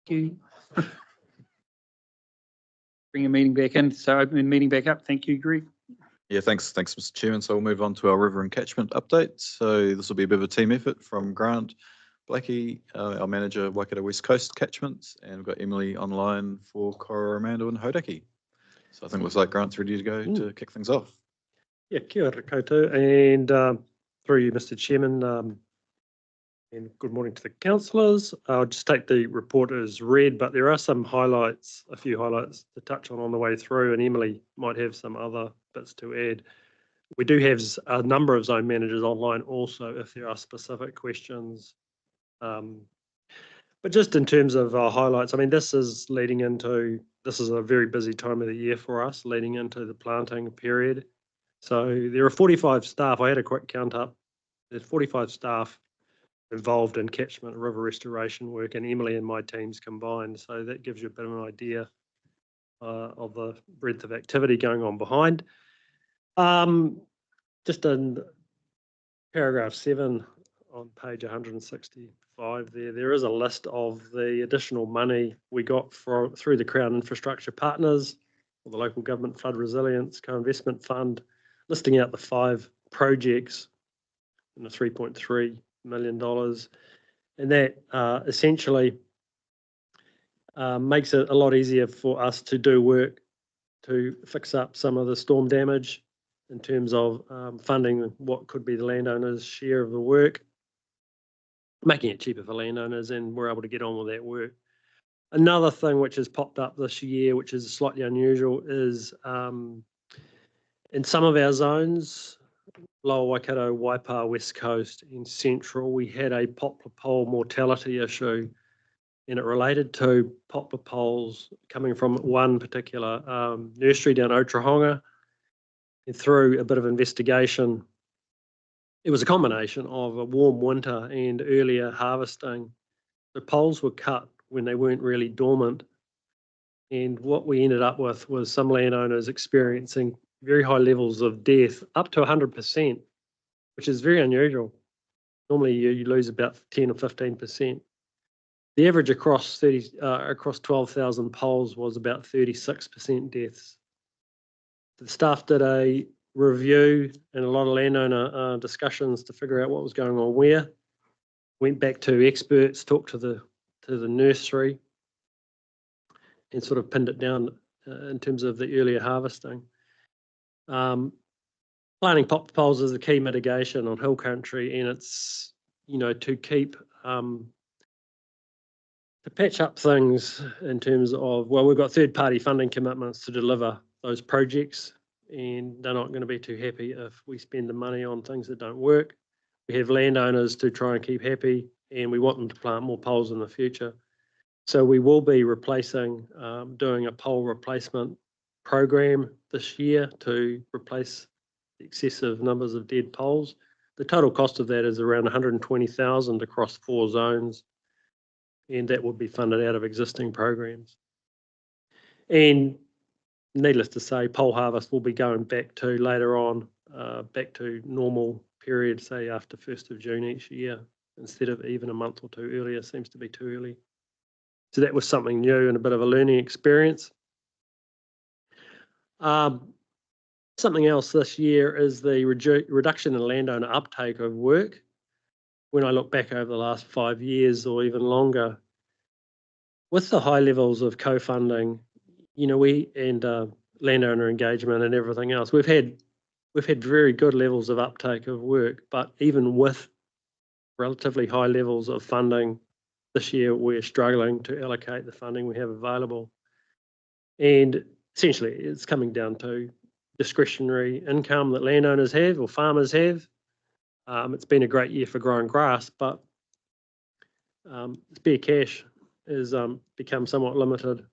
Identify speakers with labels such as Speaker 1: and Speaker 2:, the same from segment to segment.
Speaker 1: you. Bring a meeting back in. So open the meeting back up. Thank you, Greg.
Speaker 2: Yeah, thanks, Mr. Chairman. So we'll move on to our river and catchment update. So this will be a bit of a team effort from Grant Blackie, our manager, Waikato West Coast Catchments, and we've got Emily online for Coromandel and Hodaki. So I think it looks like Grant's ready to go to kick things off.
Speaker 3: Yeah, kia ora koutou, and through you, Mr. Chairman, and good morning to the councillors. I'll just take the report as read, but there are some highlights, a few highlights to touch on the way through, and Emily might have some other bits to add. We do have a number of zone managers online also if there are specific questions. But just in terms of highlights, I mean, this is a very busy time of the year for us, leading into the planting period. So there are 45 staff. I had a quick count up. There's 45 staff involved in catchment river restoration work, and Emily and my teams combined. So that gives you a bit of an idea of the breadth of activity going on behind. Just in paragraph 7 on page 165 there is a list of the additional money we got through the Crown Infrastructure Partners or the Local Government Flood Resilience Co-Investment Fund, listing out the 5 projects in the $3.3 million. And that essentially makes it a lot easier for us to do work to fix up some of the storm damage in terms of funding what could be the landowner's share of the work, making it cheaper for landowners, and we're able to get on with that work. Another thing which has popped up this year, which is slightly unusual, is in some of our zones, Lower Waikato, Waipa, West Coast and Central, we had a poplar pole mortality issue, and it related to poplar poles coming from one particular nursery down Otrahonga. And through a bit of investigation, it was a combination of a warm winter and earlier harvesting. The poles were cut when they weren't really dormant. And what we ended up with was some landowners experiencing very high levels of death, up to 100%, which is very unusual. Normally you lose about 10 or 15%. The average across 12,000 poles was about 36% deaths. The staff did a review and a lot of landowner discussions to figure out what was going on where. Went back to experts, talked to the nursery, and sort of pinned it down in terms of the earlier harvesting. Planting poplar poles is a key mitigation on hill country, and it's, to keep to patch up things in terms of, well, we've got third-party funding commitments to deliver those projects, and they're not going to be too happy if we spend the money on things that don't work. We have landowners to try and keep happy, and we want them to plant more poles in the future. So we will be replacing, doing a pole replacement program this year to replace the excessive numbers of dead poles. The total cost of that is around $120,000 across 4 zones, and that will be funded out of existing programs. And needless to say, pole harvest will be going back to later on, back to normal period, say after 1st of June each year, instead of even a month or 2 earlier. Seems to be too early. So that was something new and a bit of a learning experience. Something else this year is the reduction in landowner uptake of work. When I look back over the last 5 years or even longer, with the high levels of co-funding, we and landowner engagement and everything else, we've had very good levels of uptake of work, but even with relatively high levels of funding, this year we're struggling to allocate the funding we have available. And essentially it's coming down to discretionary income that landowners have or farmers have. It's been a great year for growing grass, but spare cash has become somewhat limited.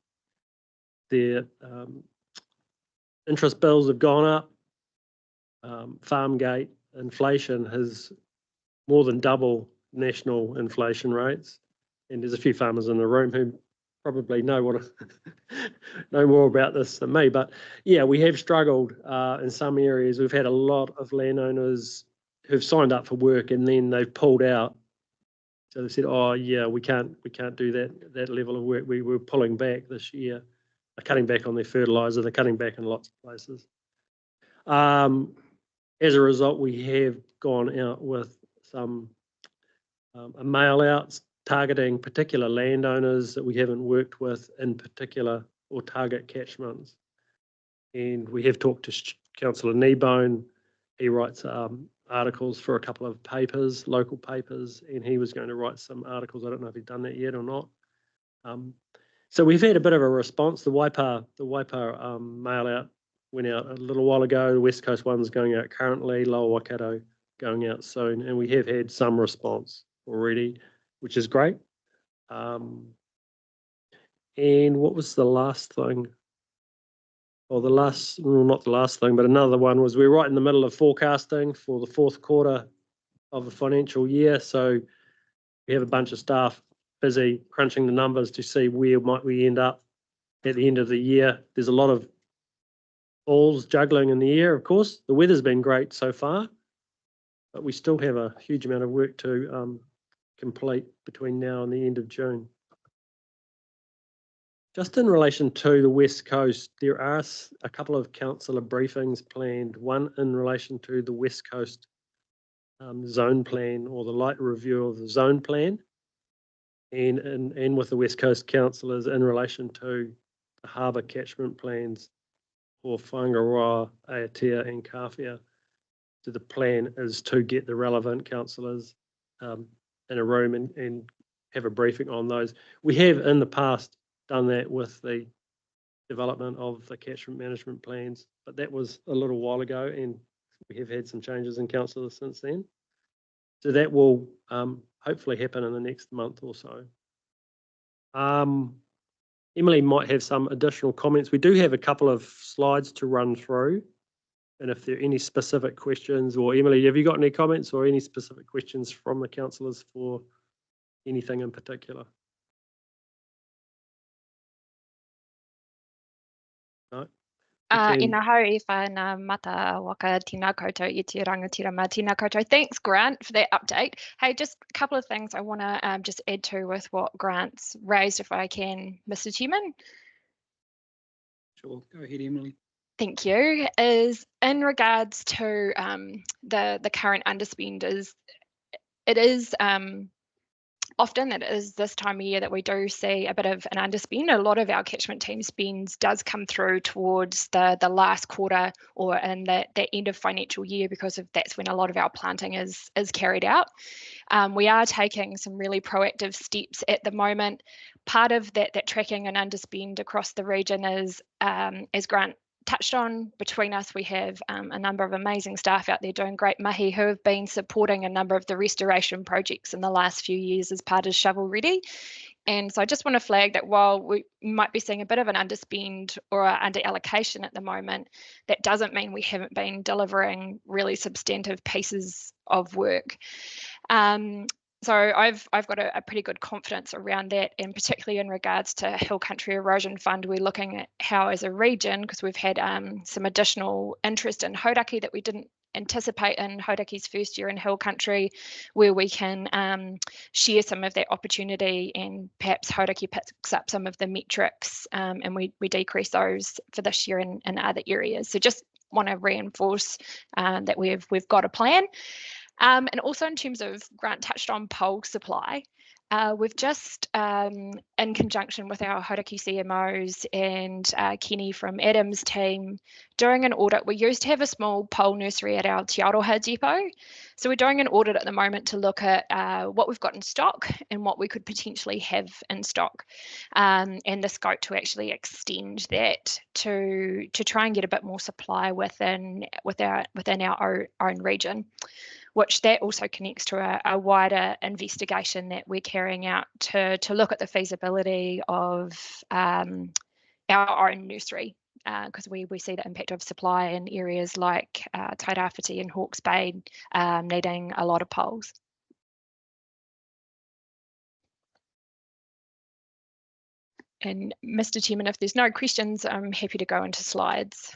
Speaker 3: Their interest bills have gone up. Farm gate inflation has more than double national inflation rates. And there's a few farmers in the room who probably know more about this than me. But yeah, we have struggled in some areas. We've had a lot of landowners who've signed up for work and then they've pulled out So they said, oh yeah, we can't do that level of work. We were pulling back this year. They're cutting back on their fertiliser. They're cutting back in lots of places. As a result, we have gone out with some mail outs targeting particular landowners that we haven't worked with in particular, or target catchments. And we have talked to Councillor Kneebone. He writes articles for a couple of papers, local papers, and he was going to write some articles. I don't know if he's done that yet or not. So we've had a bit of a response. The Waipa mail out went out a little while ago. The West Coast one's going out currently, Lower Waikato going out soon, and we have had some response already, which is great. And what was the last thing? Well, not the last thing, but another one was we're right in the middle of forecasting for the fourth quarter of the financial year. So we have a bunch of staff busy crunching the numbers to see where might we end up at the end of the year. There's a lot of balls juggling in the air, of course. The weather's been great so far, but we still have a huge amount of work to complete between now and the end of June. Just in relation to the West Coast, there are a couple of councillor briefings planned, one in relation to the West Coast zone plan, or the light review of the zone plan, and with the West Coast councillors in relation to the harbour catchment plans for Whangaroa, Aotea and Kawhia. So the plan is to get the relevant councillors in a room and have a briefing on those. We have in the past done that with the development of the catchment management plans, but that was a little while ago, and we have had some changes in councillors since then. So that will hopefully happen in the next month or so. Emily might have some additional comments. We do have a couple of slides to run through, and if there are any specific questions, or Emily, have you got any comments or any specific questions from the councillors for anything in particular? No?
Speaker 4: Ina hau I whāna mata waka tina koutou I te rangatira tina koutou. Thanks, Grant, for that update. Hey, just a couple of things I want to just add to with what Grant's raised, if I can, Mr. Chairman.
Speaker 1: Sure, go ahead, Emily.
Speaker 4: Thank you. Is in regards to the current underspend, often it is this time of year that we do see a bit of an underspend. A lot of our catchment team spends does come through towards the last quarter or in the end of financial year, because that's when a lot of our planting is carried out. We are taking some really proactive steps at the moment. Part of that tracking and underspend across the region is, as Grant touched on, between us we have a number of amazing staff out there doing great mahi who have been supporting a number of the restoration projects in the last few years as part of Shovel Ready. And so I just want to flag that while we might be seeing a bit of an underspend or under allocation at the moment, that doesn't mean we haven't been delivering really substantive pieces of work. So I've got a pretty good confidence around that, and particularly in regards to Hill Country Erosion Fund, we're looking at how as a region, because we've had some additional interest in Hauraki that we didn't anticipate in Hauraki's first year in Hill Country, where we can share some of that opportunity, and perhaps Hauraki picks up some of the metrics and we decrease those for this year in other areas. So just want to reinforce that we've got a plan. And also in terms of, Grant touched on pole supply, we've just, in conjunction with our Hauraki CMOs and Kenny from Adam's team, doing an audit. We used to have a small pole nursery at our Te Aroha depot. So we're doing an audit at the moment to look at what we've got in stock and what we could potentially have in stock, and the scope to actually extend that to try and get a bit more supply within our own region, which that also connects to a wider investigation that we're carrying out to look at the feasibility of our own nursery, because we see the impact of supply in areas like Tairāwhiti and Hawke's Bay needing a lot of poles. And Mr. Chairman, if there's no questions, I'm happy to go into slides.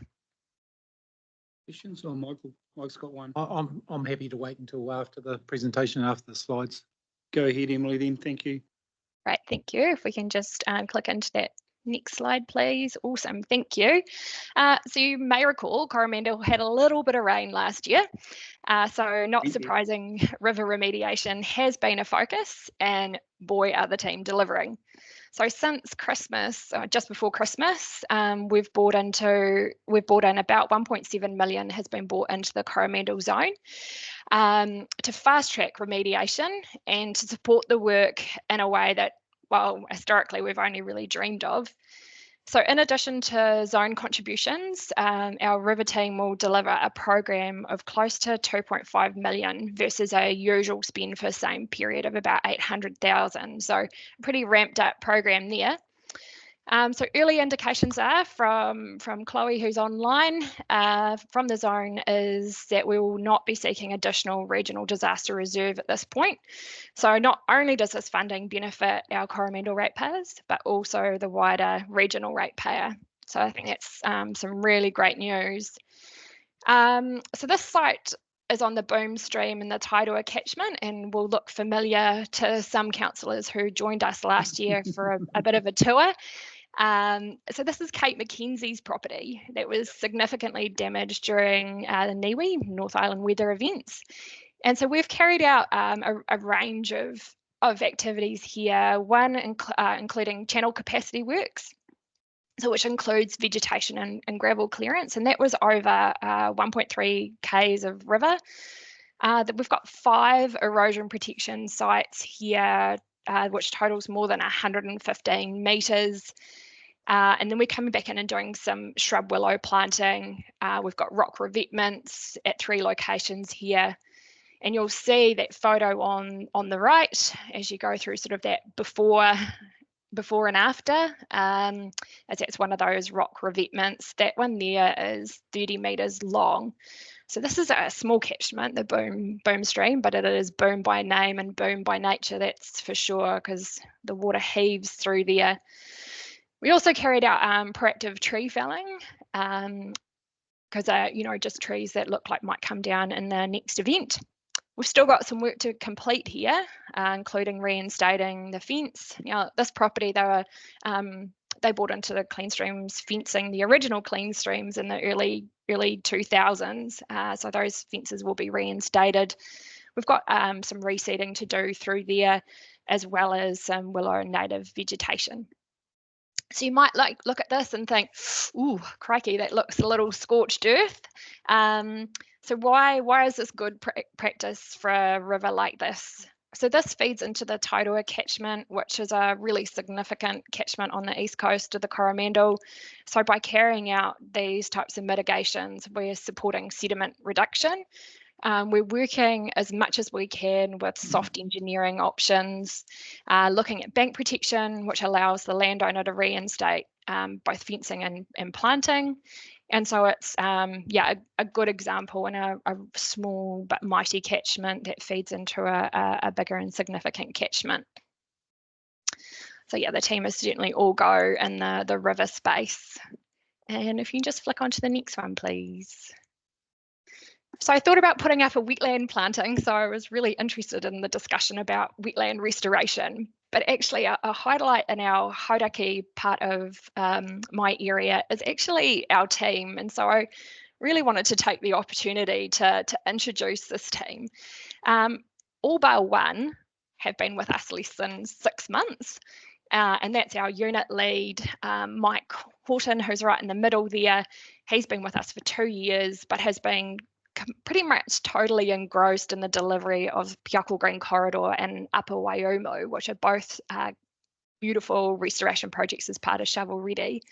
Speaker 1: Questions, or Michael? Mike's got one.
Speaker 5: I'm happy to wait until after the presentation, after the slides.
Speaker 1: go ahead, Emily, then. Thank you.
Speaker 4: Right, thank you. If we can just click into that next slide, please. Awesome, thank you. So you may recall Coromandel had a little bit of rain last year. So not
Speaker 1: Thank you.
Speaker 4: surprising, river remediation has been a focus, and boy, are the team delivering. So since Christmas, just before Christmas, we've brought in about 1.7 million has been brought into the Coromandel zone to fast track remediation and to support the work in a way that, well, historically we've only really dreamed of. So in addition to zone contributions, our river team will deliver a program of close to 2.5 million versus a usual spend for the same period of about 800,000. So a pretty ramped up program there. So early indications are from Chloe, who's online, from the zone, is that we will not be seeking additional regional disaster reserve at this point. So not only does this funding benefit our Coromandel ratepayers, but also the wider regional ratepayer. So I think that's some really great news. So this site is on the boom stream in the Tairua catchment and will look familiar to some councillors who joined us last year for a bit of a tour. So this is Kate McKenzie's property that was significantly damaged during the Niue, North Island weather events. And so we've carried out a range of activities here, one including channel capacity works, so which includes vegetation and gravel clearance, and that was over 1.3 k's of river. That we've got 5 erosion protection sites here, which totals more than 115 metres. And then we're coming back in and doing some shrub willow planting. We've got rock revetments at 3 locations here. And you'll see that photo on the right as you go through sort of that before and after, as that's one of those rock revetments. That one there is 30 metres long. So this is a small catchment, the boom stream, but it is boom by name and boom by nature, that's for sure, because the water heaves through there. We also carried out proactive tree felling, because just trees that look like might come down in the next event. We've still got some work to complete here, including reinstating the fence. This property, they bought into the clean streams fencing, the original clean streams in the early 2000s. So those fences will be reinstated. We've got some reseeding to do through there, as well as some willow and native vegetation. So you might look at this and think, ooh, crikey, that looks a little scorched earth. So why is this good practice for a river like this? So this feeds into the Tairua catchment, which is a really significant catchment on the east coast of the Coromandel. So by carrying out these types of mitigations, we're supporting sediment reduction. We're working as much as we can with soft engineering options, looking at bank protection, which allows the landowner to reinstate both fencing and planting. And so it's a good example in a small but mighty catchment that feeds into a bigger and significant catchment. So yeah, the team is certainly all go in the river space. And if you can just flick onto the next one, please. So I thought about putting up a wetland planting, so I was really interested in the discussion about wetland restoration. But actually a highlight in our Hauraki part of my area is actually our team. And so I really wanted to take the opportunity to introduce this team. All bar one have been with us less than 6 months. And that's our unit lead, Mike Horton, who's right in the middle there. He's been with us for 2 years, but has been pretty much totally engrossed in the delivery of Piako Green Corridor and Upper Waiumu, which are both beautiful restoration projects as part of Shovel Ready.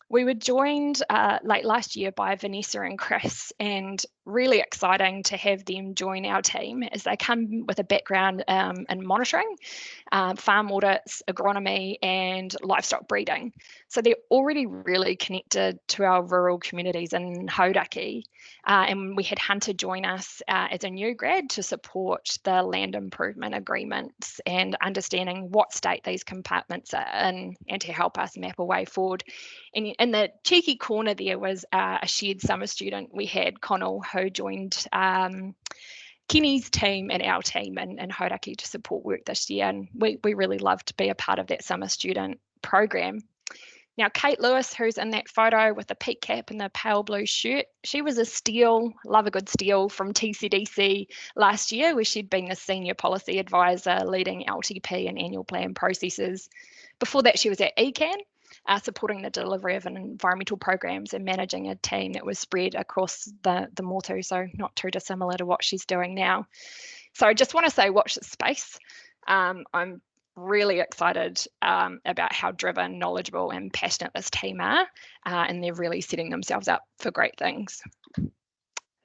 Speaker 4: We were joined late last year by Vanessa and Chris, and really exciting to have them join our team as they come with a background in monitoring, farm audits, agronomy and livestock breeding. So they're already really connected to our rural communities in Hauraki. And we had Hunter join us as a new grad to support the land improvement agreements and understanding what state these compartments are in, and to help us map a way forward. And in the cheeky corner there was a shared summer student we had, Connell, who joined Kenny's team and our team in Hauraki to support work this year, and we really love to be a part of that summer student program. Now, Kate Lewis, who's in that photo with the peak cap and the pale blue shirt, she was a steal, love a good steal from TCDC last year, where she'd been the senior policy advisor leading LTP and annual plan processes. Before that, she was at ECAN, supporting the delivery of environmental programs and managing a team that was spread across the Motu, so not too dissimilar to what she's doing now. So I just want to say watch this space. I'm really excited about how driven, knowledgeable and passionate this team are, and they're really setting themselves up for great things.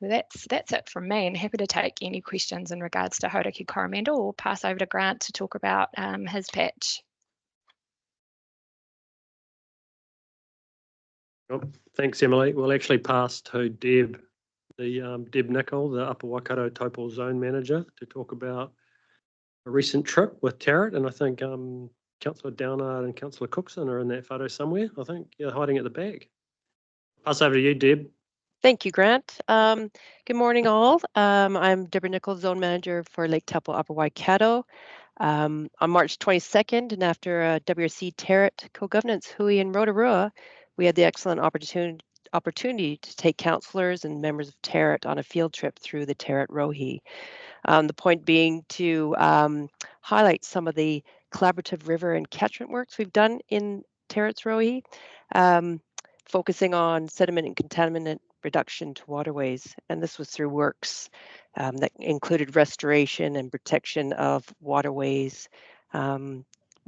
Speaker 4: That's it from me, and happy to take any questions in regards to Hauraki Coromandel or pass over to Grant to talk about his patch.
Speaker 3: Oh, thanks, Emily. We'll actually pass to Deb, Deb Nicol, the Upper Waikato Topol Zone Manager, to talk about a recent trip with Tarrant. And I think Councillor Downard and Councillor Cookson are in that photo somewhere. I think you're hiding at the back. Pass over to you, Deb.
Speaker 5: Thank you, Grant. Good morning, all. I'm Deborah Nicol, Zone Manager for Lake Taupo Upper Waikato. On March 22nd, and after a WRC Tarrant co-governance hui in Rotorua, we had the excellent opportunity to take councillors and members of Tarrant on a field trip through the Tarrant Rohi. The point being to highlight some of the collaborative river and catchment works we've done in Tarrant's Rohi, focusing on sediment and contaminant reduction to waterways. And this was through works that included restoration and protection of waterways,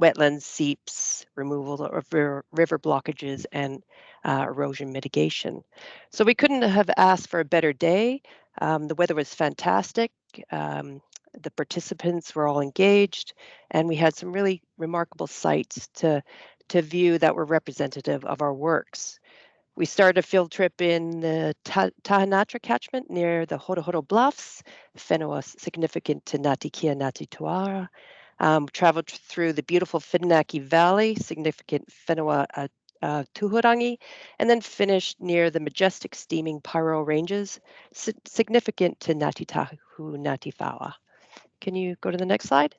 Speaker 5: wetlands, seeps, removal of river blockages, and erosion mitigation. So we couldn't have asked for a better day. The weather was fantastic. The participants were all engaged, and we had some really remarkable sites to view that were representative of our works. We started a field trip in the Tahanatra catchment near the Horohoro Bluffs, whenua significant to Ngāti Kia Ngāti Tuara. Traveled through the beautiful Whirinaki Valley, significant whenua Tuhurangi, and then finished near the majestic steaming Pyro Ranges, significant to Ngāti Tahu Ngāti Whawa. Can you go to the next slide,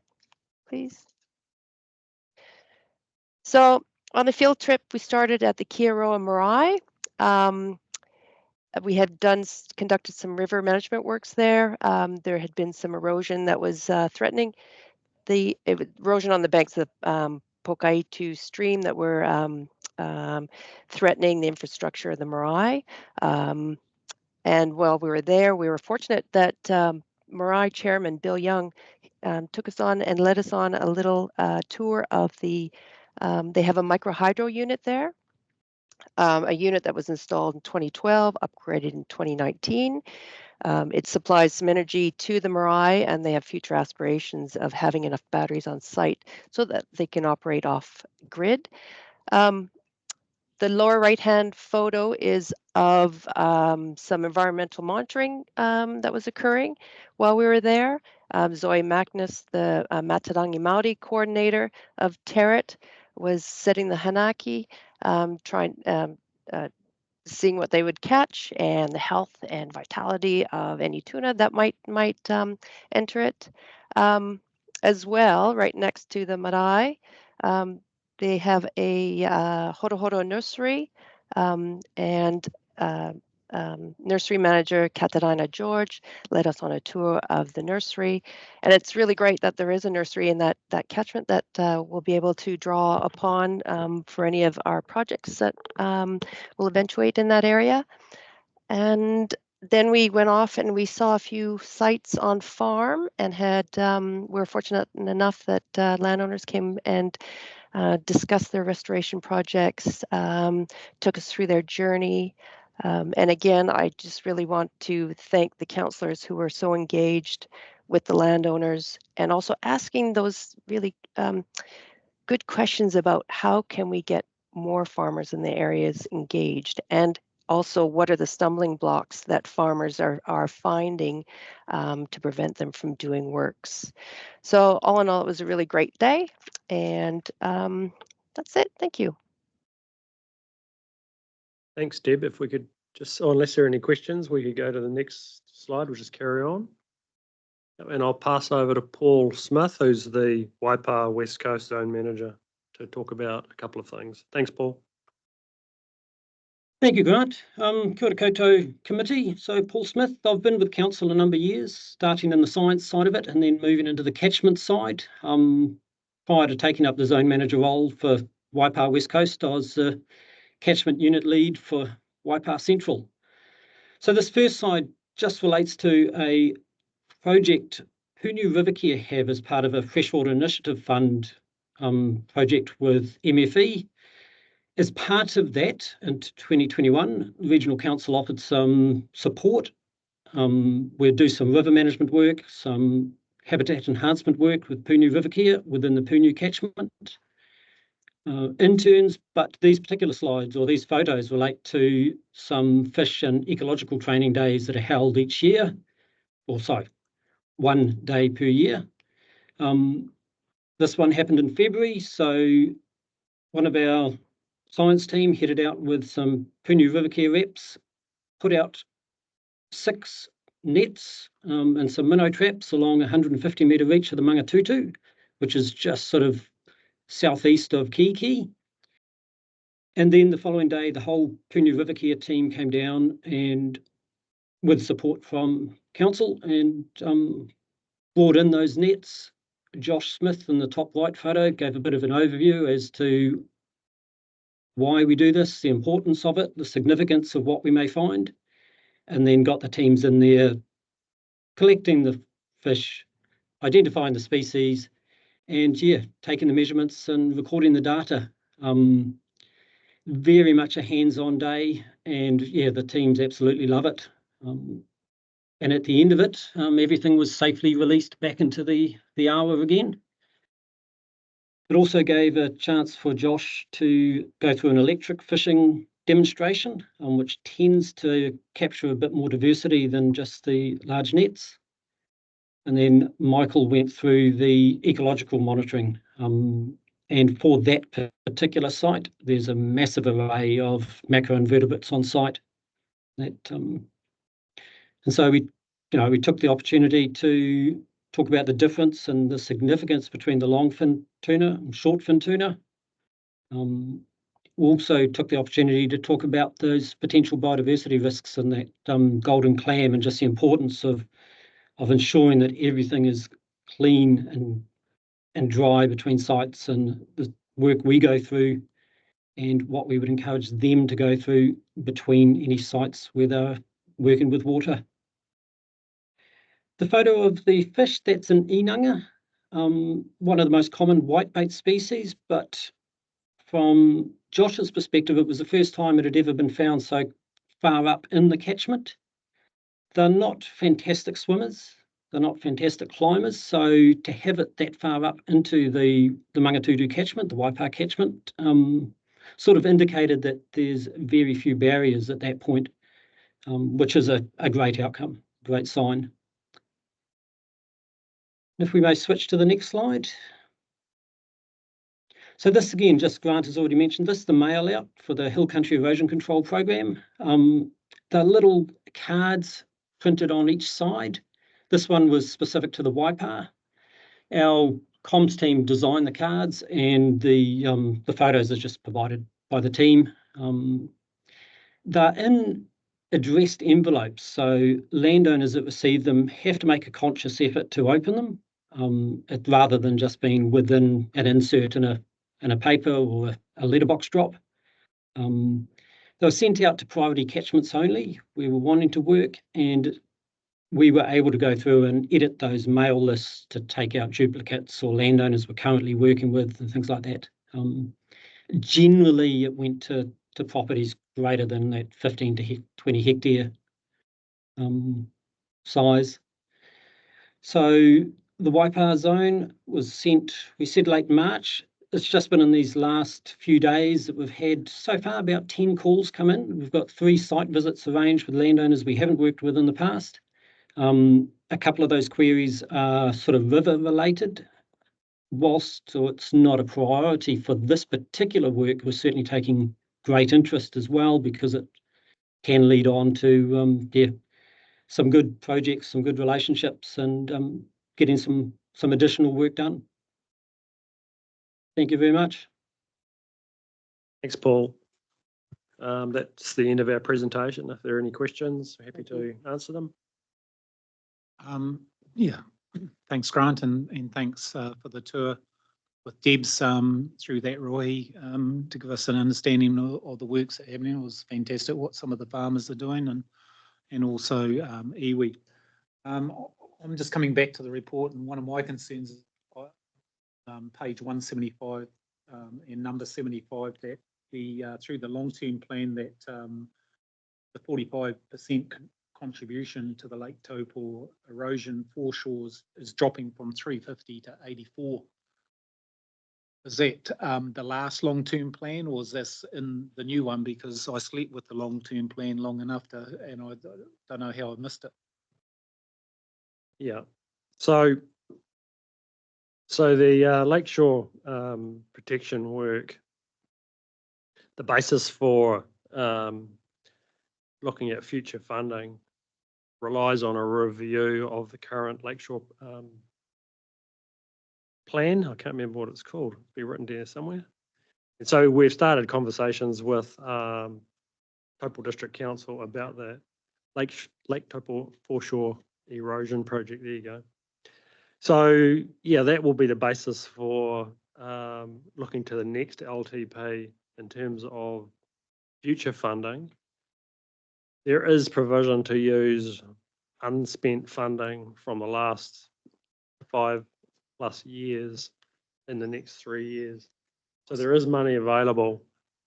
Speaker 5: please? So on the field trip, we started at the Kiaroa Marae. We had conducted some river management works there. There had been some erosion that was threatening erosion on the banks of Pokaitu stream that were threatening the infrastructure of the marae. And while we were there, we were fortunate that Marae Chairman Bill Young took us on and led us on a little tour of they have a micro hydro unit there, a unit that was installed in 2012, upgraded in 2019. It supplies some energy to the marae, and they have future aspirations of having enough batteries on site so that they can operate off grid. The lower right-hand photo is of some environmental monitoring that was occurring while we were there. Zoe Magnus, the Matarangi Māori coordinator of Tarrant, was setting the hanaki, seeing what they would catch and the health and vitality of any tuna that might enter it. As well, right next to the marae, they have a horo nursery, and nursery manager Katarina George led us on a tour of the nursery. And it's really great that there is a nursery in that catchment that we'll be able to draw upon for any of our projects that will eventuate in that area. And then we went off and we saw a few sites on farm and we were fortunate enough that landowners came and discussed their restoration projects, took us through their journey. And again, I just really want to thank the councillors who were so engaged with the landowners and also asking those really good questions about how can we get more farmers in the areas engaged, and also what are the stumbling blocks that farmers are finding to prevent them from doing works. So all in all, it was a really great day, and that's it. Thank you.
Speaker 3: Thanks, Deb. If we could just, unless there are any questions, we could go to the next slide. We'll just carry on. And I'll pass over to Paul Smith, who's the Waipa West Coast Zone Manager, to talk about a couple of things. Thanks, Paul.
Speaker 6: Thank you, Grant. Kia ora koutou committee. So Paul Smith, I've been with council a number of years, starting in the science side of it and then moving into the catchment side. Prior to taking up the zone manager role for Waipa West Coast, I was the catchment unit lead for Waipa Central. So this first slide just relates to a project Punu Rivercare have as part of a Freshwater Initiative Fund project with MFE. As part of that, in 2021, Regional Council offered some support. We'll do some river management work, some habitat enhancement work with Punu Rivercare within the Punu catchment. Interns, but these particular slides or these photos relate to some fish and ecological training days that are held each year, or so, 1 day per year. This one happened in February, so one of our science team headed out with some Punu Rivercare reps, put out 6 nets and some minnow traps along 150 metre reach of the Mangatutu, which is just sort of southeast of Kiki. And then the following day, the whole Punu Rivercare team came down and with support from council and brought in those nets. Josh Smith in the top right photo gave a bit of an overview as to why we do this, the importance of it, the significance of what we may find, and then got the teams in there collecting the fish, identifying the species, and taking the measurements and recording the data. Very much a hands-on day, and the teams absolutely love it. And at the end of it, everything was safely released back into the awa again. It also gave a chance for Josh to go through an electric fishing demonstration, which tends to capture a bit more diversity than just the large nets. And then Michael went through the ecological monitoring. And for that particular site, there's a massive array of macroinvertebrates on site. And so we took the opportunity to talk about the difference and the significance between the longfin tuna and shortfin tuna. We also took the opportunity to talk about those potential biodiversity risks and that golden clam and just the importance of ensuring that everything is clean and dry between sites, and the work we go through and what we would encourage them to go through between any sites where they're working with water. The photo of the fish, that's an inanga, one of the most common whitebait species, but from Josh's perspective, it was the first time it had ever been found so far up in the catchment. They're not fantastic swimmers, they're not fantastic climbers, so to have it that far up into the Mangatutu catchment, the Waipa catchment, sort of indicated that there's very few barriers at that point, which is a great outcome, great sign. If we may switch to the next slide. So this again, just Grant has already mentioned this, the mail out for the Hill Country Erosion Control Program. The little cards printed on each side. This one was specific to the Waipa. Our comms team designed the cards, and the photos are just provided by the team. They're in addressed envelopes, so landowners that receive them have to make a conscious effort to open them, rather than just being within an insert in a paper or a letterbox drop. They were sent out to priority catchments only. We were wanting to work, and we were able to go through and edit those mail lists to take out duplicates or landowners we're currently working with and things like that. Generally, it went to properties greater than that 15 to 20 hectare size. So the Waipa zone was sent, we said late March. It's just been in these last few days that we've had so far about 10 calls come in. We've got 3 site visits arranged with landowners we haven't worked with in the past. A couple of those queries are sort of river related. Whilst it's not a priority for this particular work, we're certainly taking great interest as well, because it can lead on to some good projects, some good relationships, and getting some additional work done. Thank you very much.
Speaker 3: Thanks, Paul. That's the end of our presentation. If there are any questions, we're happy to answer them.
Speaker 1: Yeah, thanks, Grant, and thanks for the tour with Debs through that, Roy, to give us an understanding of the works that are happening. It was fantastic what some of the farmers are doing, and also iwi. I'm just coming back to the report, and one of my concerns is page 175 and number 75, that through the long-term plan that the 45% contribution to the Lake Taupo erosion foreshores is dropping from 350 to 84. Is that the last long-term plan, or is this in the new one? Because I slept with the long-term plan long enough and I don't know how I missed it.
Speaker 3: Yeah. So the lakeshore protection work, the basis for looking at future funding relies on a review of the current lakeshore plan. I can't remember what it's called. It'll be written down somewhere. And so we've started conversations with Taupo District Council about the Lake Taupo foreshore erosion project. There you go. So yeah, that will be the basis for looking to the next LTP in terms of future funding. There is provision to use unspent funding from the last 5+ years in the next 3 years. So there is money available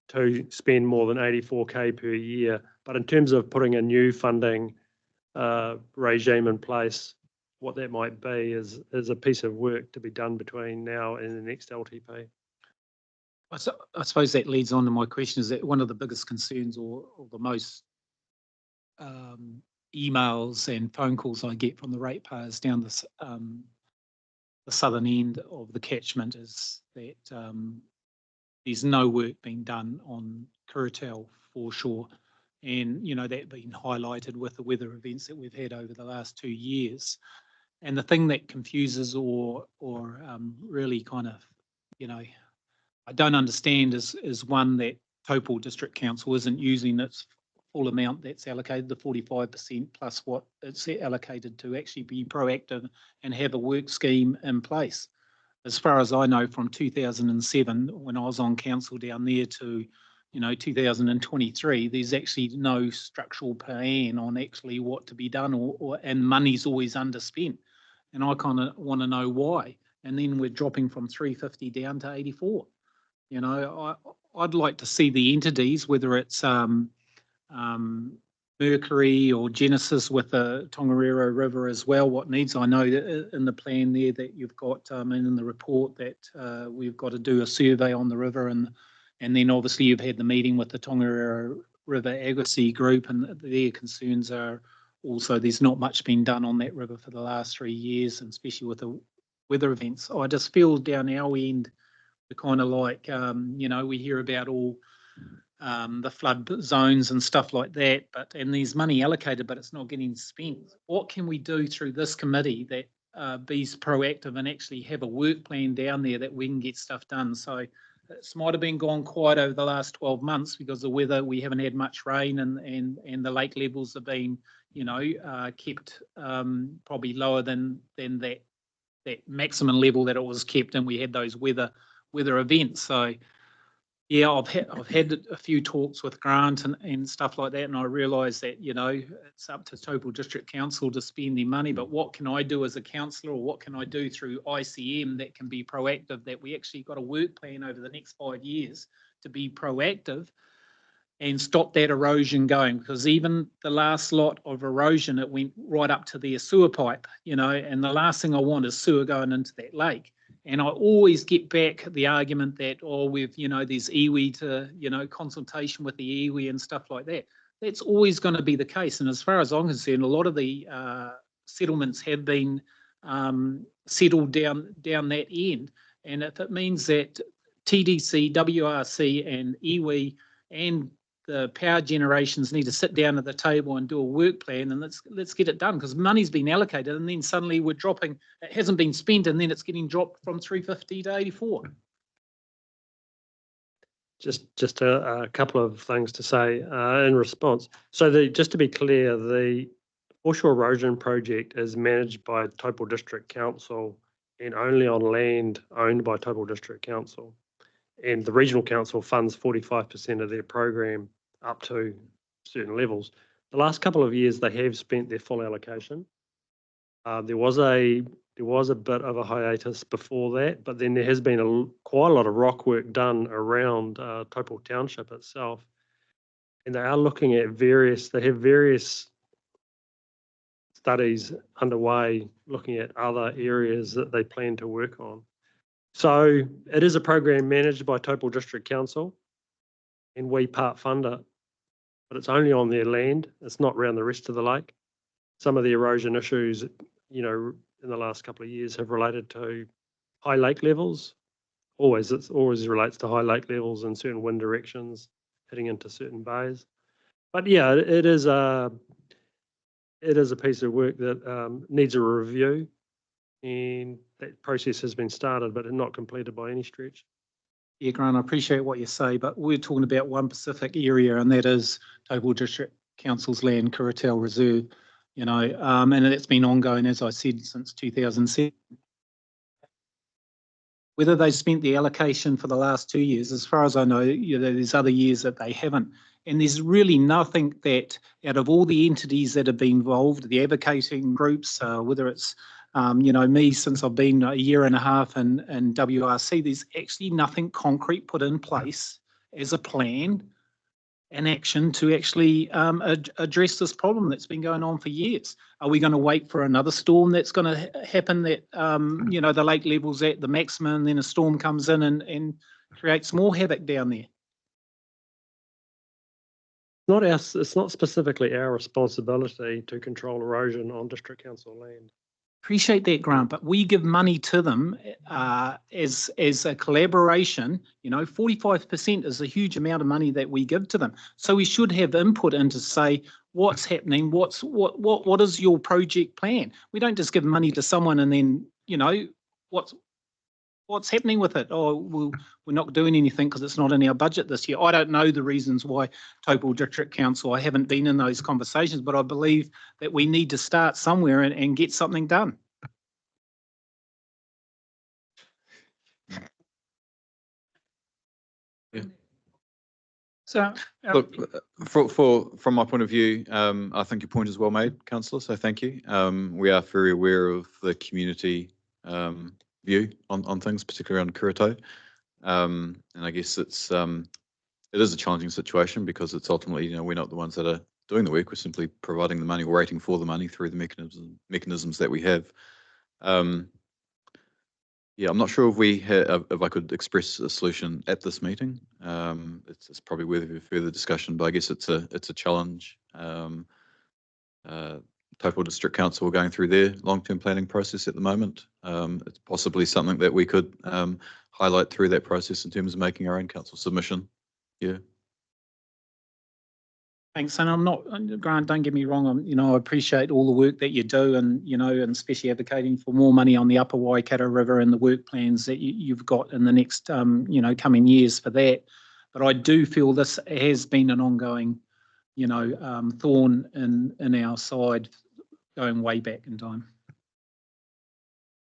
Speaker 3: to spend more than 84K per year. But in terms of putting a new funding regime in place, what that might be is a piece of work to be done between now and the next LTP.
Speaker 1: I suppose that leads on to my question, is that one of the biggest concerns or the most emails and phone calls I get from the ratepayers down the southern end of the catchment is that there's no work being done on Karakia foreshore, and that being highlighted with the weather events that we've had over the last 2 years. And the thing that confuses or really kind of I don't understand is one, that Taupo District Council isn't using its full amount that's allocated, the 45% plus what it's allocated to actually be proactive and have a work scheme in place. As far as I know, from 2007, when I was on council down there, to 2023, there's actually no structural plan on actually what to be done, and money's always underspent. And I kind of want to know why. And then we're dropping from 350 down to 84. I'd like to see the entities, whether it's Mercury or Genesis with the Tongariro River as well, what needs. I know that in the plan there that you've got, and in the report, that we've got to do a survey on the river, and then obviously you've had the meeting with the Tongariro River Agassi group, and their concerns are also there's not much been done on that river for the last 3 years, and especially with the weather events. I just feel down our end, we're kind of like, we hear about all the flood zones and stuff like that, and there's money allocated, but it's not getting spent. What can we do through this committee that be proactive and actually have a work plan down there that we can get stuff done? So it might have been gone quiet over the last 12 months because the weather, we haven't had much rain, and the lake levels have been, kept probably lower than that maximum level that it was kept, and we had those weather events. So yeah, I've had a few talks with Grant and stuff like that, and I realise that it's up to Taupo District Council to spend their money, but what can I do as a councillor, or what can I do through ICM that can be proactive, that we actually got a work plan over the next 5 years to be proactive and stop that erosion going? Because even the last lot of erosion, it went right up to their sewer pipe, and the last thing I want is sewer going into that lake. And I always get back the argument that, there's iwi to, consultation with the iwi and stuff like that. That's always going to be the case. And as far as I'm concerned, a lot of the settlements have been settled down that end. And if it means that TDC, WRC and iwi and the power generations need to sit down at the table and do a work plan, and let's get it done, because money's been allocated and then suddenly we're dropping, it hasn't been spent and then it's getting dropped from 350 to 84.
Speaker 3: Just a couple of things to say in response. So just to be clear, the foreshore erosion project is managed by Taupo District Council and only on land owned by Taupo District Council. And the regional council funds 45% of their program up to certain levels. The last couple of years, they have spent their full allocation. There was a bit of a hiatus before that, but then there has been quite a lot of rock work done around Taupo Township itself. And they are looking at they have various studies underway looking at other areas that they plan to work on. So it is a program managed by Taupo District Council, and we part fund it, but it's only on their land. It's not around the rest of the lake. Some of the erosion issues, in the last couple of years have related to high lake levels. It always relates to high lake levels in certain wind directions, heading into certain bays. But yeah, it is a piece of work that needs a review, and that process has been started, but not completed by any stretch.
Speaker 1: Yeah, Grant, I appreciate what you say, but we're talking about one specific area, and that is Taupo District Council's land, Karakia Reserve, and it's been ongoing, as I said, since 2007. Whether they spent the allocation for the last 2 years, as far as I know, there's other years that they haven't. And there's really nothing that, out of all the entities that have been involved, the advocating groups, whether it's me since I've been a year and a half in WRC, there's actually nothing concrete put in place as a plan and action to actually address this problem that's been going on for years. Are we going to wait for another storm that's going to happen that, the lake level's at the maximum, and then a storm comes in and creates more havoc down there?
Speaker 3: It's not specifically our responsibility to control erosion on district council land.
Speaker 1: Appreciate that, Grant, but we give money to them as a collaboration. 45% is a huge amount of money that we give to them. So we should have input into say what's happening, what is your project plan? We don't just give money to someone and then what's happening with it? Oh, we're not doing anything because it's not in our budget this year. I don't know the reasons why Taupo District Council, I haven't been in those conversations, but I believe that we need to start somewhere and get something done.
Speaker 2: Yeah.
Speaker 1: So,
Speaker 2: look, from my point of view, I think your point is well made, Councillor, so thank you. We are very aware of the community view on things, particularly around Karakia. And I guess it is a challenging situation because it's ultimately, we're not the ones that are doing the work. We're simply providing the money or waiting for the money through the mechanisms that we have. Yeah, I'm not sure if I could express a solution at this meeting. It's probably worthy of further discussion, but I guess it's a challenge. Taupo District Council are going through their long-term planning process at the moment. It's possibly something that we could highlight through that process in terms of making our own council submission. Yeah.
Speaker 1: Thanks, and I'm not, Grant, don't get me wrong, I appreciate all the work that you do and, and especially advocating for more money on the upper Waikato River and the work plans that you've got in the next, coming years for that. But I do feel this has been an ongoing, thorn in our side going way back in time.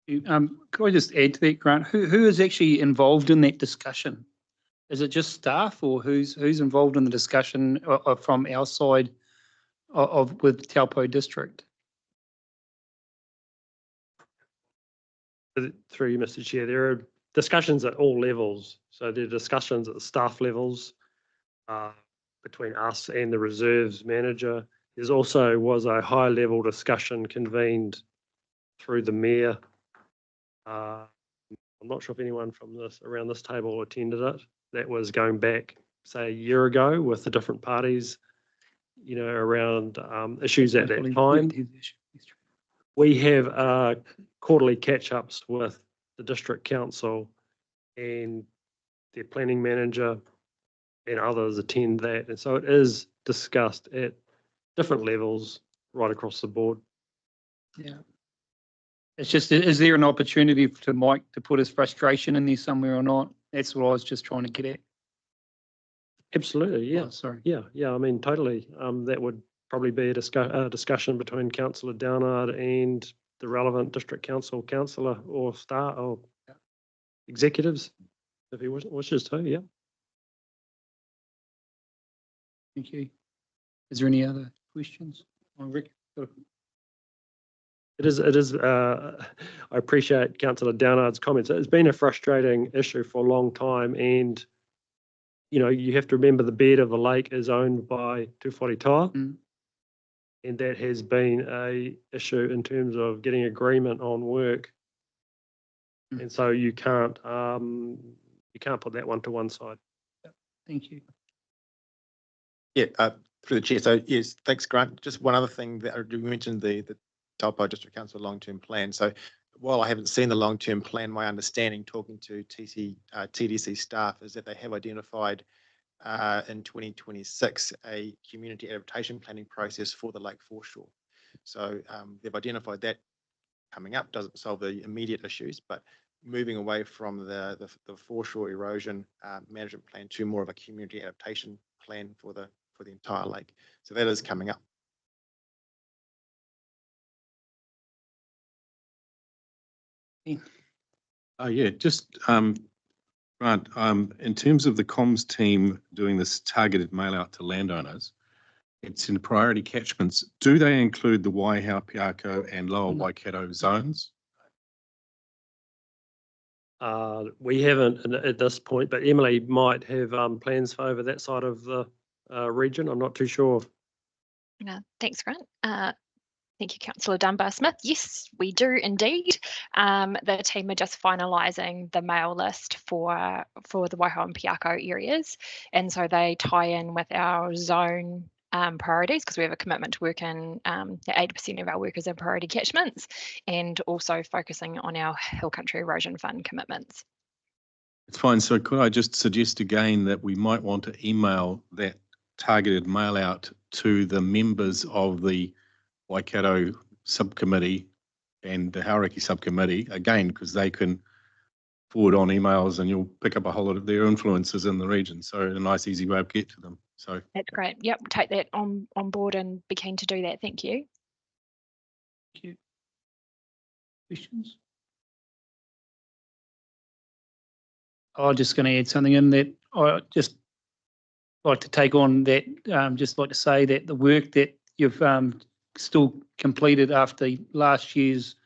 Speaker 7: Could I just add to that, Grant? Who is actually involved in that discussion? Is it just staff, or who's involved in the discussion from our side with Taupo District?
Speaker 3: Through you, Mr. Chair, there are discussions at all levels. So there are discussions at the staff levels between us and the reserves manager. There's also was a high level discussion convened through the mayor. I'm not sure if anyone from around this table attended it. That was going back, say, a year ago with the different parties, around issues at that time. We have quarterly catch-ups with the district council and their planning manager and others attend that. And so it is discussed at different levels right across the board.
Speaker 7: Yeah. It's just, is there an opportunity to Mike to put his frustration in there somewhere or not? That's what I was just trying to get at.
Speaker 3: Absolutely, yeah.
Speaker 7: Oh, sorry.
Speaker 3: Yeah, I mean, totally. That would probably be a discussion between Councillor Downard and the relevant district council councillor or staff or executives, if he wishes to, yeah.
Speaker 7: Thank you. Is there any other questions? Rick?
Speaker 3: It is, I appreciate Councillor Downard's comments. It's been a frustrating issue for a long time, and you know, you have to remember the bed of the lake is owned by Te Wharetoa. And that has been a issue in terms of getting agreement on work. And so you can't put that one to one side.
Speaker 7: Thank you.
Speaker 8: Yeah, through the chair. So yes, thanks, Grant. Just one other thing that you mentioned, the Taupo District Council long-term plan. So while I haven't seen the long-term plan, my understanding talking to TDC staff is that they have identified in 2026 a community adaptation planning process for the lake foreshore. So they've identified that coming up. Doesn't solve the immediate issues, but moving away from the foreshore erosion management plan to more of a community adaptation plan for the entire lake. So that is coming up.
Speaker 9: Yeah, just Grant, in terms of the comms team doing this targeted mail out to landowners, it's in priority catchments. Do they include the Waihau, Piako and Lower Waikato zones?
Speaker 3: We haven't at this point, but Emily might have plans for over that side of the region. I'm not too sure.
Speaker 4: Thanks, Grant. Thank you, Councillor Dunbar-Smith. Yes, we do indeed. The team are just finalising the mail list for the Waihau and Piako areas, and so they tie in with our zone priorities, because we have a commitment to work in 80% of our work is in priority catchments, and also focusing on our Hill Country Erosion Fund commitments.
Speaker 9: It's fine. So could I just suggest again that we might want to email that targeted mail out to the members of the Waikato subcommittee and the Hauraki subcommittee, again, because they can forward on emails and you'll pick up a whole lot of their influences in the region. So a nice, easy way of get to them. So
Speaker 4: that's great. Yep, we'll take that on board and be keen to do that. Thank you.
Speaker 7: Thank you. Questions? I'm just going to add something in that I just like to take on that, just like to say that the work that you've still completed after last year's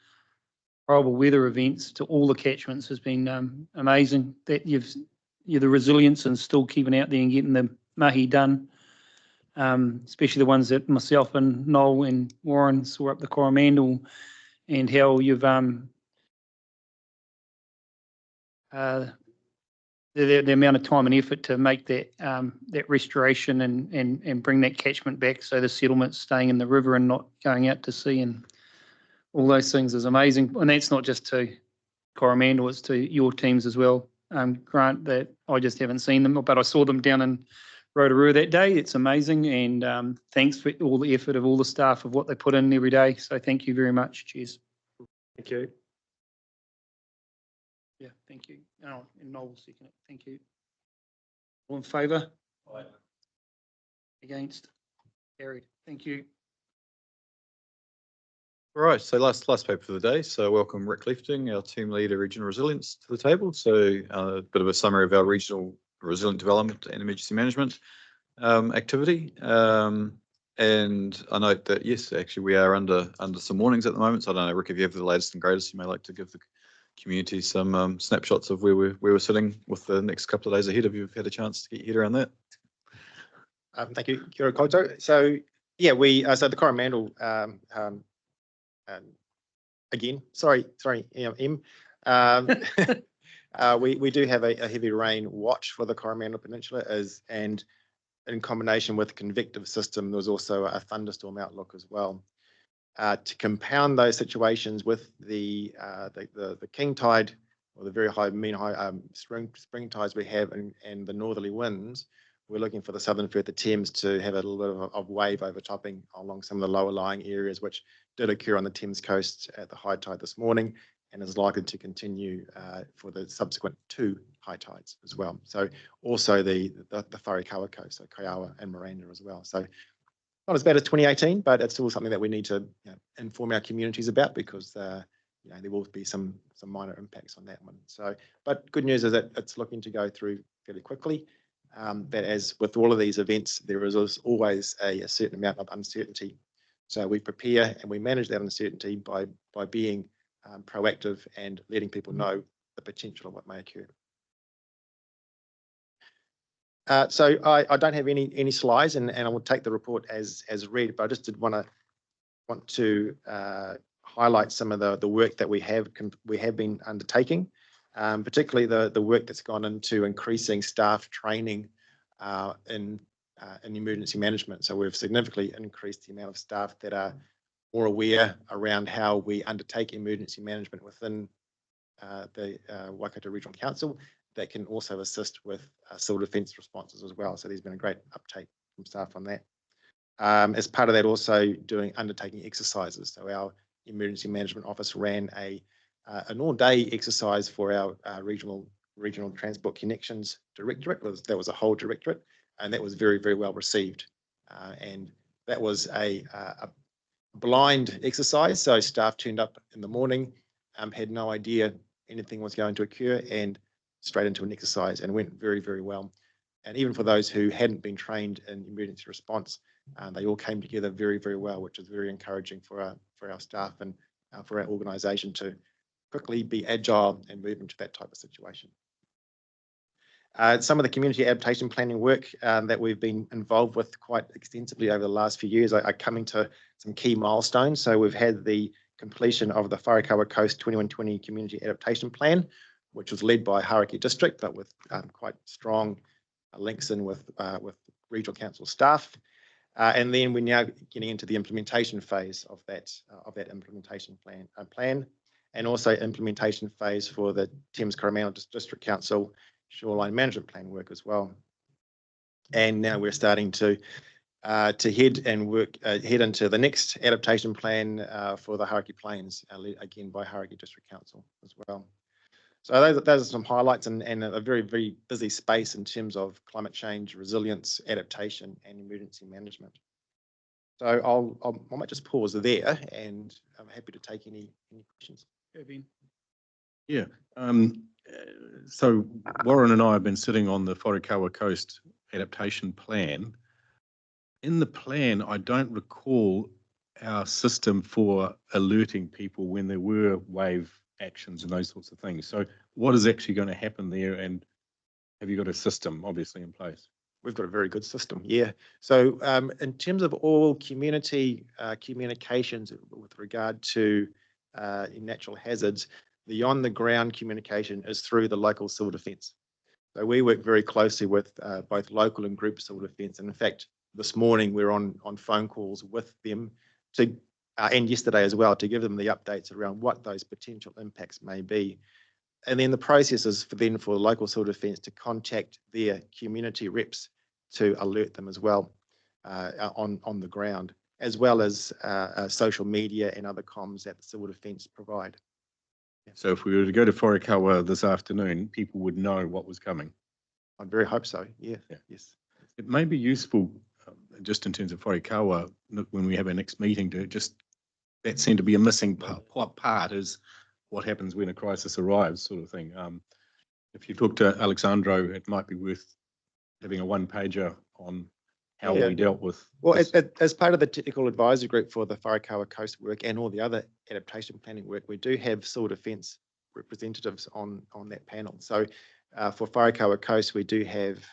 Speaker 7: horrible weather events to all the catchments has been amazing. That you're the resilience and still keeping out there and getting the mahi done, especially the ones that myself and Noel and Warren saw up the Coromandel, and how you've the amount of time and effort to make that that restoration and bring that catchment back, so the settlement's staying in the river and not going out to sea, and all those things is amazing. And that's not just to Coromandel, it's to your teams as well. Grant, that I just haven't seen them, but I saw them down in Rotorua that day. It's amazing, and thanks for all the effort of all the staff of what they put in every day. So thank you very much. Cheers.
Speaker 3: Thank you.
Speaker 7: Yeah, thank you. Oh, and Noel will second it. Thank you. All in favour? Aye. Against? Carried. Thank you.
Speaker 2: All right, so last paper for the day. So welcome Rick Lifting, our team leader, Regional Resilience, to the table. So a bit of a summary of our regional resilient development and emergency management activity. And I note that, yes, actually we are under some warnings at the moment. So I don't know, Rick, if you have the latest and greatest, you may like to give the community some snapshots of where we're sitting with the next couple of days ahead, if you've had a chance to get your head around that.
Speaker 8: Thank you, Kia ora koutou. So yeah, so the Coromandel again. Sorry, Em. We do have a heavy rain watch for the Coromandel Peninsula, and in combination with the convective system, there's also a thunderstorm outlook as well. To compound those situations with the king tide, or the very high spring tides we have, and the northerly winds, we're looking for the Southern Firth of Thames to have a little bit of wave overtopping along some of the lower lying areas, which did occur on the Thames coast at the high tide this morning and is likely to continue for the subsequent 2 high tides as well. So also the Wharikawa coast, so Kaiawa and Miranda as well. So not as bad as 2018, but it's still something that we need to inform our communities about, because there will be some minor impacts on that one. So, but good news is that it's looking to go through fairly quickly. But as with all of these events, there is always a certain amount of uncertainty. So we prepare and we manage that uncertainty by being proactive and letting people know the potential of what may occur. So I don't have any slides, and I will take the report as read, but I just did want to highlight some of the work that we have been undertaking, particularly the work that's gone into increasing staff training in emergency management. So we've significantly increased the amount of staff that are more aware around how we undertake emergency management within the Waikato Regional Council, that can also assist with civil defence responses as well. So there's been a great uptake from staff on that. As part of that, also undertaking exercises. So our emergency management office ran an all-day exercise for our regional transport connections directorate. That was a whole directorate, and that was very, very well received. And that was a blind exercise. So staff turned up in the morning, had no idea anything was going to occur, and straight into an exercise, and went very, very well. And even for those who hadn't been trained in emergency response, they all came together very, very well, which is very encouraging for our staff and for our organisation to quickly be agile and move into that type of situation. Some of the community adaptation planning work that we've been involved with quite extensively over the last few years are coming to some key milestones. So we've had the completion of the Wharikawa Coast 2120 Community Adaptation Plan, which was led by Hauraki District, but with quite strong links in with regional council staff. And then we're now getting into the implementation phase of that implementation plan, and also implementation phase for the Thames Coromandel District Council shoreline management plan work as well. And now we're starting to head into the next adaptation plan for the Hauraki Plains, again by Hauraki District Council as well. So those are some highlights, and a very, very busy space in terms of climate change, resilience, adaptation, and emergency management. So I might just pause there, and I'm happy to take any questions.
Speaker 9: Yeah. So Warren and I have been sitting on the Wharikawa Coast Adaptation Plan. In the plan, I don't recall our system for alerting people when there were wave actions and those sorts of things. So what is actually going to happen there, and have you got a system obviously in place?
Speaker 8: We've got a very good system, yeah. So in terms of all community communications with regard to natural hazards, the on-the-ground communication is through the local civil defence. So we work very closely with both local and group civil defence. And in fact, this morning we're on phone calls with them to and yesterday as well, to give them the updates around what those potential impacts may be. And then the process is for local civil defence to contact their community reps to alert them as well on the ground, as well as social media and other comms that the civil defence provide. Yeah.
Speaker 9: So if we were to go to Wharikawa this afternoon, people would know what was coming?
Speaker 8: I very hope so, yeah. Yes.
Speaker 9: It may be useful, just in terms of Wharikawa, when we have our next meeting, to just, that seemed to be a missing part is what happens when a crisis arrives, sort of thing. If you talk to Alexandro, it might be worth having a one-pager on how we dealt with.
Speaker 8: Well, as part of the technical advisory group for the Wharikawa Coast work and all the other adaptation planning work, we do have civil defence representatives on that panel. So for Wharikawa Coast, we do have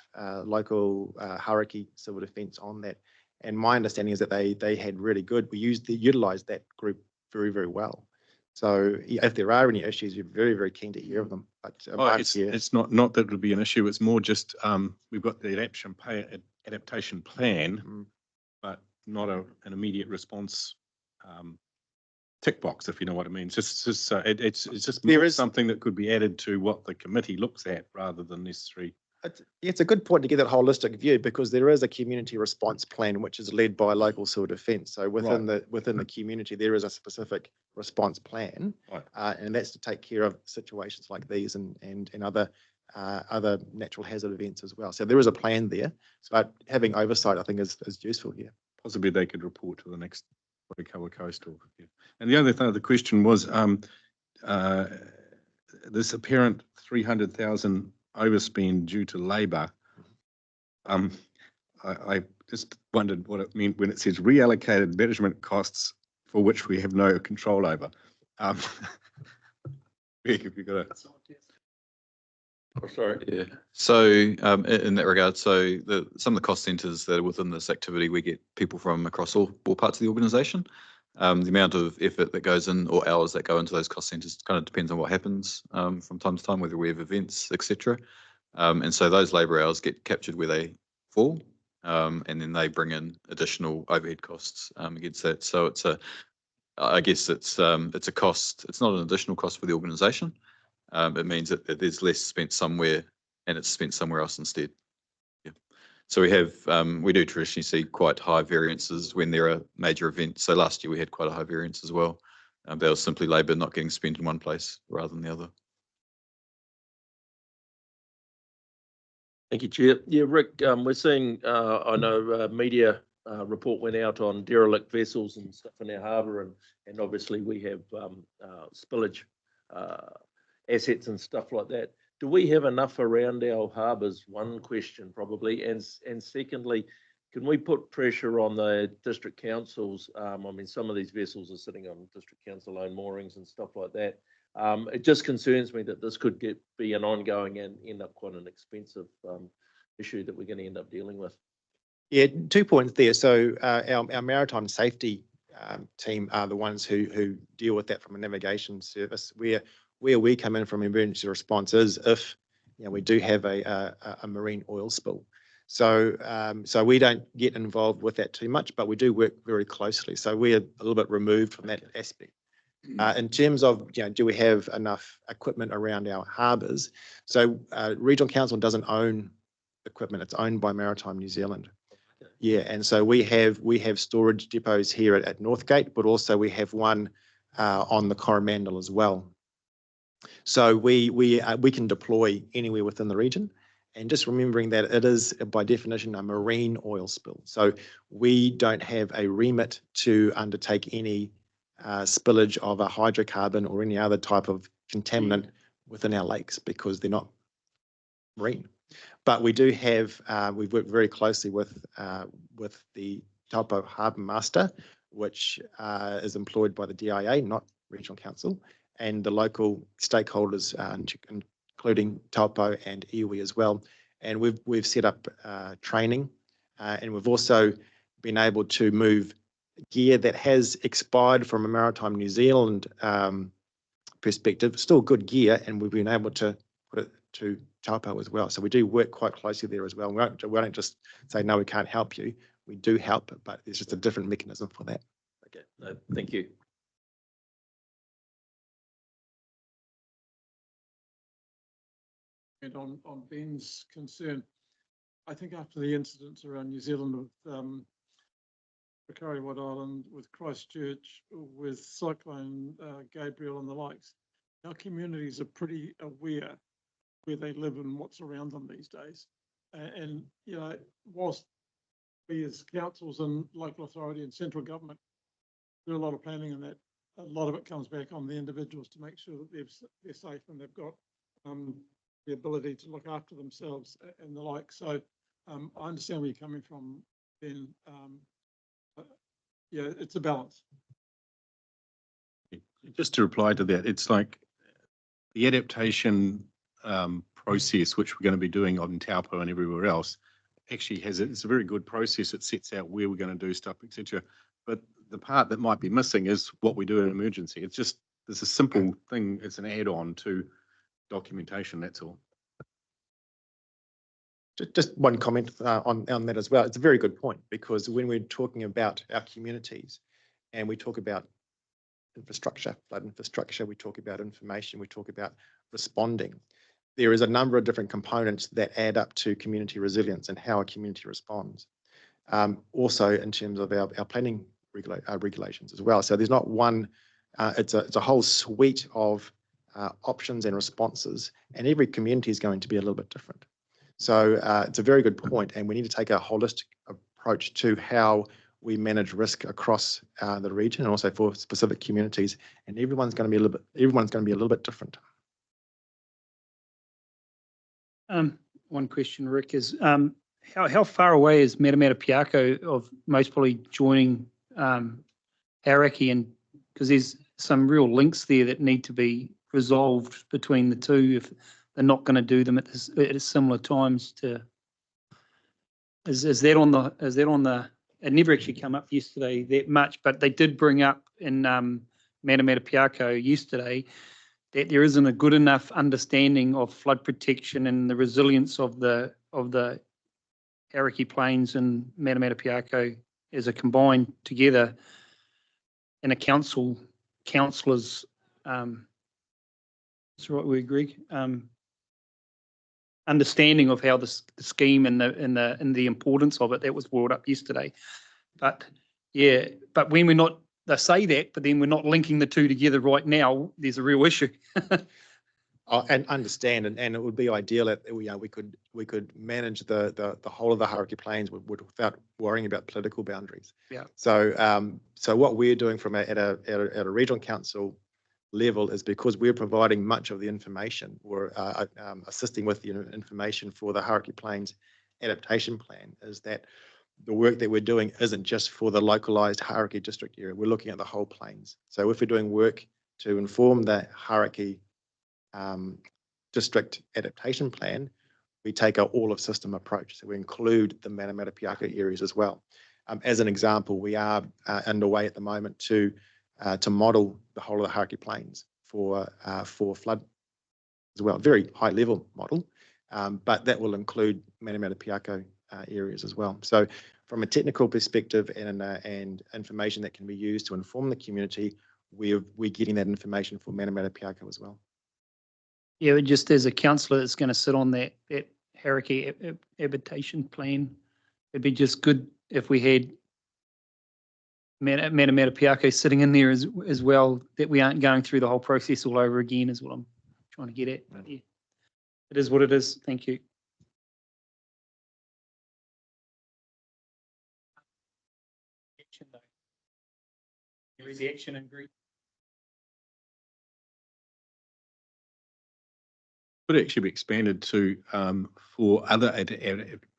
Speaker 8: local Hauraki civil defence on that. And my understanding is that they had really good, we utilised that group very, very well. So if there are any issues, we're very, very keen to hear of them. But
Speaker 9: it's not that it would be an issue. It's more just we've got the adaptation plan, but not an immediate response tick box, if you know what I mean. It's just something that could be added to what the committee looks at rather than necessarily
Speaker 8: It's a good point to get that holistic view, because there is a community response plan which is led by local civil defence. So within the community, there is a specific response plan, and that's to take care of situations like these and other natural hazard events as well. So there is a plan there. So having oversight, I think, is useful here.
Speaker 9: Possibly they could report to the next Waikawa Coastal. And the other question was this apparent 300,000 overspend due to labour. I just wondered what it meant when it says reallocated management costs for which we have no control over. Vic, have you got a... Oh, sorry.
Speaker 2: Yeah. So in that regard, so some of the cost centres that are within this activity, we get people from across all parts of the organisation. The amount of effort that goes in, or hours that go into those cost centres, kind of depends on what happens from time to time, whether we have events, etc. And so those labour hours get captured where they fall, and then they bring in additional overhead costs against that. So I guess it's a cost. It's not an additional cost for the organisation. It means that there's less spent somewhere and it's spent somewhere else instead. Yeah. So we do traditionally see quite high variances when there are major events. So last year we had quite a high variance as well. That was simply labour not getting spent in one place rather than the other.
Speaker 10: Thank you, Chair. Yeah, Rick, we're seeing, I know a media report went out on derelict vessels and stuff in our harbour, and obviously we have spillage assets and stuff like that. Do we have enough around our harbours? One question probably, and secondly, can we put pressure on the district councils? I mean, some of these vessels are sitting on district council owned moorings and stuff like that. It just concerns me that this could be an ongoing and end up quite an expensive issue that we're going to end up dealing with.
Speaker 8: Yeah, 2 points there. So our maritime safety team are the ones who deal with that from a navigation service. Where we come in from emergency response is if we do have a marine oil spill. So we don't get involved with that too much, but we do work very closely. So we're a little bit removed from that aspect. In terms of, do we have enough equipment around our harbours? So Regional Council doesn't own equipment; it's owned by Maritime New Zealand. Yeah, and so we have storage depots here at Northgate, but also we have one on the Coromandel as well. So we can deploy anywhere within the region, and just remembering that it is by definition a marine oil spill. So we don't have a remit to undertake any spillage of a hydrocarbon or any other type of contaminant within our lakes because they're not marine. But we do have, we've worked very closely with the Taupo Harbour Master, which is employed by the DIA, not Regional Council, and the local stakeholders, including Taupo and iwi as well. And we've set up training, and we've also been able to move gear that has expired from a Maritime New Zealand perspective, still good gear, and we've been able to put it to Taupo as well. So we do work quite closely there as well. We don't just say, no, we can't help you. We do help, but it's just a different mechanism for that.
Speaker 10: Okay, no, thank you.
Speaker 11: And on Ben's concern, I think after the incidents around New Zealand with Karakia Island, with Christchurch, with Cyclone Gabriel and the likes, our communities are pretty aware where they live and what's around them these days. And whilst we as councils and local authority and central government do a lot of planning on that, a lot of it comes back on the individuals to make sure that they're safe and they've got the ability to look after themselves and the like. So I understand where you're coming from, Ben. Yeah, it's a balance.
Speaker 9: Just to reply to that, it's like the adaptation process, which we're going to be doing on Taupo and everywhere else, actually it's a very good process. It sets out where we're going to do stuff, etc. But the part that might be missing is what we do in emergency. It's a simple thing. It's an add-on to documentation. That's all.
Speaker 8: Just one comment on that as well. It's a very good point, because when we're talking about our communities and we talk about infrastructure, flood infrastructure, we talk about information, we talk about responding. there is a number of different components that add up to community resilience and how a community responds. Also in terms of our planning regulations as well. So there's not one, it's a whole suite of options and responses, and every community is going to be a little bit different. So it's a very good point, and we need to take a holistic approach to how we manage risk across the region and also for specific communities, and everyone's going to be a little bit different.
Speaker 7: One question, Rick, is how far away is Matamata of most probably joining Karakia, and because there's some real links there that need to be resolved between the two if they're not going to do them at similar times. To is that on the it never actually came up yesterday that much, but they did bring up in Matamata yesterday that there isn't a good enough understanding of flood protection and the resilience of the Karakia Plains and Matamata as a combined together in a councillors. That's the right word, Greg. Understanding of how the scheme and the importance of it that was brought up yesterday, but when we're not, they say that, but then we're not linking the two together right now. There's a real issue.
Speaker 8: And understand, and it would be ideal that we could manage the whole of the Karakia Plains without worrying about political boundaries.
Speaker 7: Yeah.
Speaker 8: So so what we're doing from at a regional council level is, because we're providing much of the information, or assisting with the information for the Karakia Plains adaptation plan, is that the work that we're doing isn't just for the localized Karakia district area. We're looking at the whole plains. So if we're doing work to inform the Karakia district adaptation plan, we take our all of system approach. So we include the Matamata areas as well. As an example, we are underway at the moment to model the whole of the Karakia Plains for flood as well. Very high level model, but that will include Matamata areas as well. So from a technical perspective and information that can be used to inform the community, we're getting that information for Matamata as well.
Speaker 7: Yeah, just as a councillor that's going to sit on that Karakia habitation plan, it'd be just good if we had Matamata sitting in there as well, that we aren't going through the whole process all over again, is what I'm trying to get at. But yeah, it is what it is. Thank you. Action though. There is action in Greek.
Speaker 9: Could actually be expanded to for other,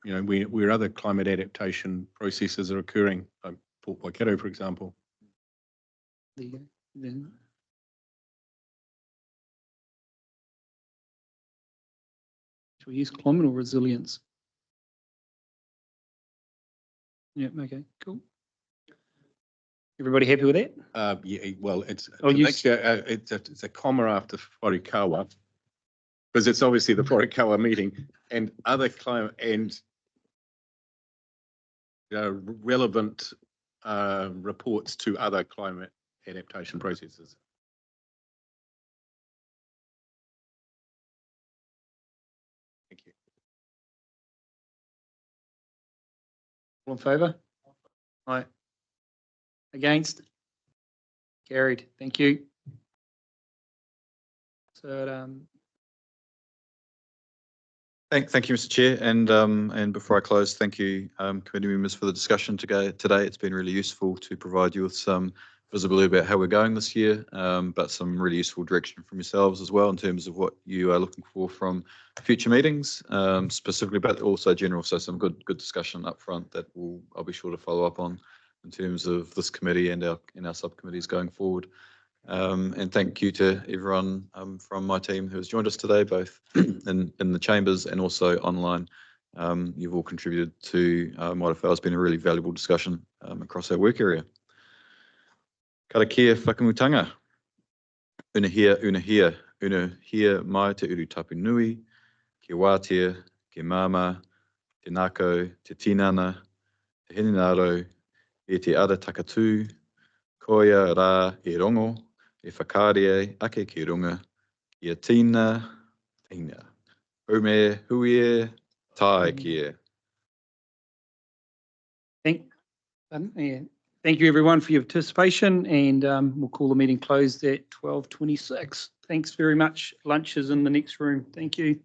Speaker 9: where other climate adaptation processes are occurring, like Port Waikato, for example.
Speaker 7: There you go. Then we use climate resilience. Yeah. Okay. Cool. Everybody happy with that?
Speaker 9: Yeah. Well, it's
Speaker 7: Oh,
Speaker 9: it's a comma after Wharikawa, because it's obviously the Wharikawa meeting and other climate and relevant reports to other climate adaptation processes. Thank you.
Speaker 7: All in favour? Aye. Against? Carried. Thank you. So
Speaker 2: Thank you, Mr. Chair, and before I close, thank you, committee members, for the discussion today. It's been really useful to provide you with some visibility about how we're going this year, but some really useful direction from yourselves as well in terms of what you are looking for from future meetings, specifically, but also general. So some good discussion up front that I'll be sure to follow up on in terms of this committee and our subcommittees going forward. And thank you to everyone from my team who has joined us today, both in the chambers and also online. You've all contributed to what I feel has been a really valuable discussion across our work area. Karakia Whakamutunga. Unahia mai te urutapu nui, ke wātea, ke mama, te nako, te tinana, te hinenaro, e te ara takatū, koia rā e rongo, e whakaare ake ki runga, ia tīna. Ume huie tai kia.
Speaker 7: Thank you everyone for your participation, and we'll call the meeting closed at 12:26. Thanks very much. Lunch is in the next room. Thank you.